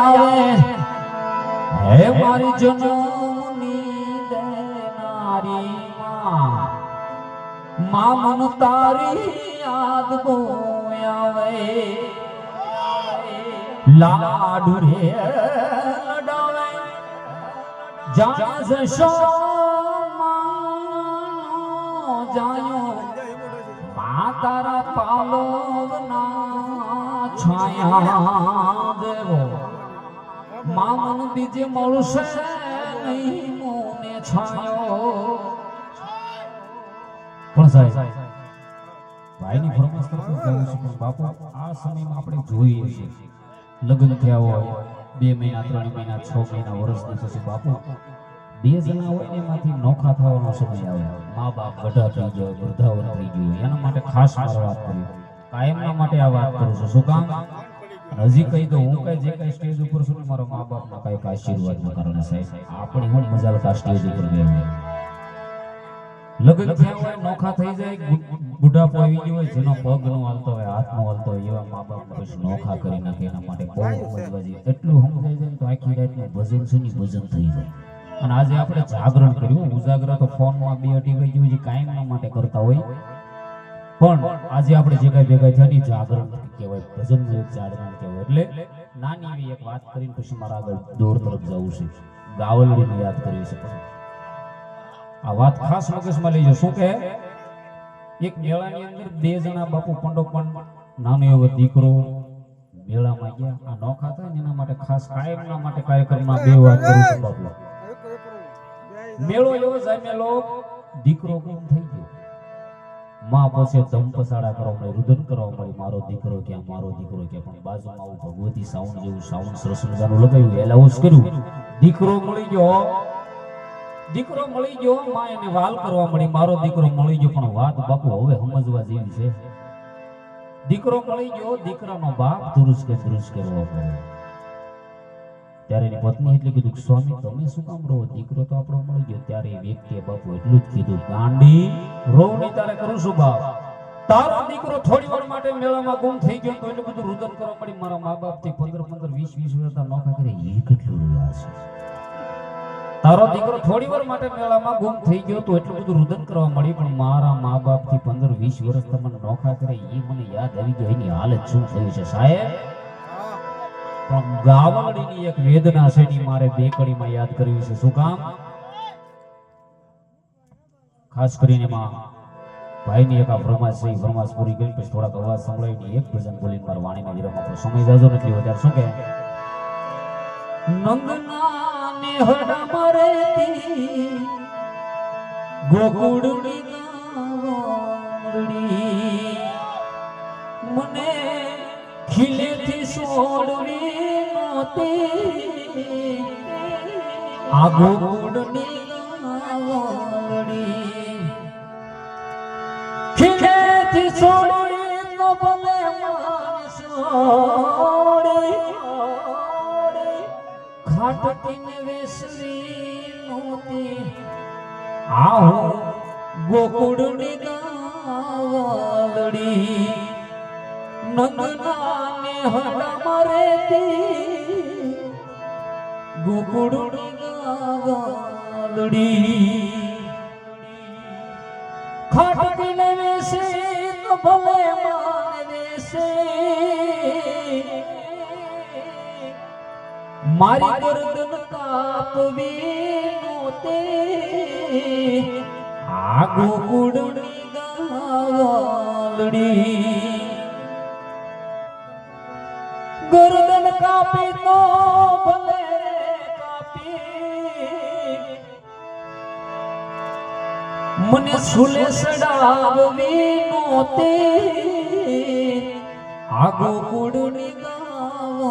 આવે હે મારી જનમની દેનારી માં મન તારી યાદ બહુ આવે લાડુ રે લડાવે જાણે જશો જાયો મા તારા પાલવના છાયા દેવો મા મન બીજે મળશે નહીં મોને છાયો પણ સાહેબ ભાઈની ફરમાઈશ કરતો જાઉં છું પણ બાપુ આ સમયમાં આપણે જોઈએ છીએ લગ્ન થયા હોય 2 મહિના 3 મહિના 6 મહિના વર્ષ પછી બાપુ 2 જણા હોય ને એમાંથી નોખા થવાનો સમય આવે મા બાપ ગઢા થઈ જાય વૃદ્ધાવન થઈ ગયું એના માટે ખાસ મારે વાત કરી કાયમના માટે આ વાત કરું છું શું કામ હજી કહી દો હું કઈ જે કઈ સ્ટેજ ઉપર છું મારા મા બાપના કઈક આશીર્વાદના કારણે સાહેબ આપણી હું મજાલ કા સ્ટેજ ઉપર ગયો લગ્ન થયા હોય નોખા થઈ જાય બુઢાપો આવી ગયો હોય જેનો પગ નો હાલતો હોય હાથ નો હાલતો હોય એવા મા બાપ પછી નોખા કરી નાખે એના માટે બહુ મજવાજી એટલું સમજાઈ જાય તો આખી રાતનું ભજન છે ને ભજન થઈ જાય અને આજે આપણે જાગરણ કર્યું ઉજાગરા તો ફોનમાં 2 અઢી વાગ્યા સુધી કાયમના માટે કરતા હોય પણ આજે આપણે જે કઈ ભેગા થયા ને જાગરણ કહેવાય ભજનનું એક જાગરણ કહેવાય એટલે નાની એવી એક વાત કરીને પછી મારા આગળ દોર તરફ જવું છે ગાવલડીને યાદ કરી છે આ વાત ખાસ મગજમાં લઈ જાઓ શું કે એક મેળાની અંદર 2 જણા બાપુ પંડો પણ નાનો એવો દીકરો મેળામાં ગયા આ નોખા થાય ને એના માટે ખાસ કાયમના માટે કાર્યક્રમમાં 2 વાત કરું છું બાપુ મેળો એવો જામેલો દીકરો ગુમ થઈ ગયો માં પાસે ધમપસાડા કરવા મળી રુદન કરવા મળી મારો દીકરો ક્યાં પણ બાજુમાં આવું ભગવતી સાઉન્ડ જેવું સાઉન્ડ સરસ મજાનું લગાવ્યું એલાઉન્સ કર્યું દીકરો મળી ગયો માં એને વાલ કરવા મળી મારો દીકરો મળી ગયો પણ વાત બાપુ હવે સમજવા જેવી છે દીકરો મળી ગયો દીકરાનો બાપ ધુરુસ કરવા પડ્યો ત્યારે એની પત્ની એટલે કીધું સ્વામી તમે શું કામ રહો દીકરો તો આપણો મળી ગયો ત્યારે એ વ્યક્તિએ બાપુ એટલું જ કીધું ગાંડી રોવણી તારે કરું છું બાપ તારો દીકરો થોડી વાર માટે મેળામાં ગુમ થઈ ગયો તો એટલું બધું રુદન કરવા મળી મારા મા બાપ થી 15 20 વર્ષ નોખા કરે એ કેટલું રહ્યા છે તારો દીકરો થોડી વાર માટે મેળામાં ગુમ થઈ ગયો તો એટલું બધું રુદન કરવા મળી પણ મારા મા બાપ થી 15 20 વર્ષ તમને નોખા કરે એ મને યાદ આવી ગયો એની હાલત શું થઈ છે સાહેબ પણ ગાવલડીની એક વેદના છે ની મારે 2 કડીમાં યાદ કરવી છે શું કામ ખાસ કરીને માં ભાઈની એક આ ફરમાઈશ છે ફરમાઈશ પૂરી કરી પછી થોડાક અવાજ સંભળાવીને એક ભજન બોલીને મારા વાણીમાં વિરામ આપણો સમય જાજો નથી વધારે શું કે નંદના ને હડા મરેતી ગોકુળની ગાવડી મને ખીલેથી છોડવી આ ગોકુળની ગાવડી ખીલેથી છોડવી તો ભલે માણસોડી ખાટકીને વેસવી નોતી આહો ગોકુળની ગાવડી નંદનાને હડા મરેતી ગોકુળની ગાવડી ખાટકીને વેસે તો ભલે માને વેસે મારી ગરદન કાપવી નોતે આ ગોકુળની ગાવડી ગરદન કાપી તો ભલે કાપી મને સુલે સડાવવી નોતે આ ગોકુળની ગાવડી